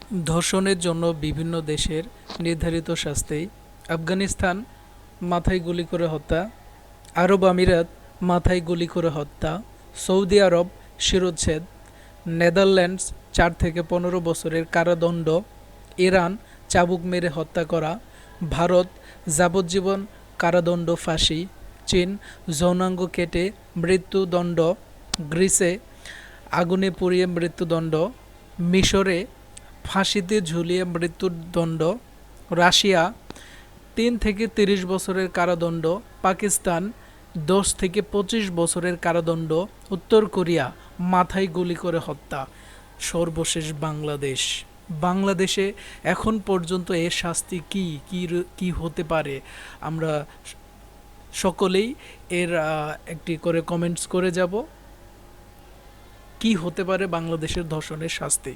ধর্ষণের জন্য বিভিন্ন দেশের নির্ধারিত শাস্তি। আফগানিস্তান মাথায় গুলি করে হত্যা, আরব আমিরাত মাথায় গুলি করে হত্যা, সৌদি আরব শিরোচ্ছেদ, নেদারল্যান্ডস 4 থেকে 15 বছরের কারাদণ্ড, ইরান চাবুক মেরে হত্যা করা, ভারত যাবজ্জীবন কারাদণ্ড ফাঁসি, চীন যৌনাঙ্গ কেটে মৃত্যুদণ্ড, গ্রিসে আগুনে পুড়িয়ে মৃত্যুদণ্ড, মিশরে ফাঁসিতে ঝুলিয়ে মৃত্যুদণ্ড, রাশিয়া 3 থেকে 30 বছরের কারাদণ্ড, পাকিস্তান 10 থেকে 25 বছরের কারাদণ্ড, উত্তর কোরিয়া মাথায় গুলি করে হত্যা, সর্বশেষ বাংলাদেশ। বাংলাদেশে এখন পর্যন্ত এর শাস্তি কি হতে পারে? আমরা সকলেই এর একটি করে কমেন্টস করে যাব। কি হতে পারে বাংলাদেশের ধর্ষণের শাস্তি?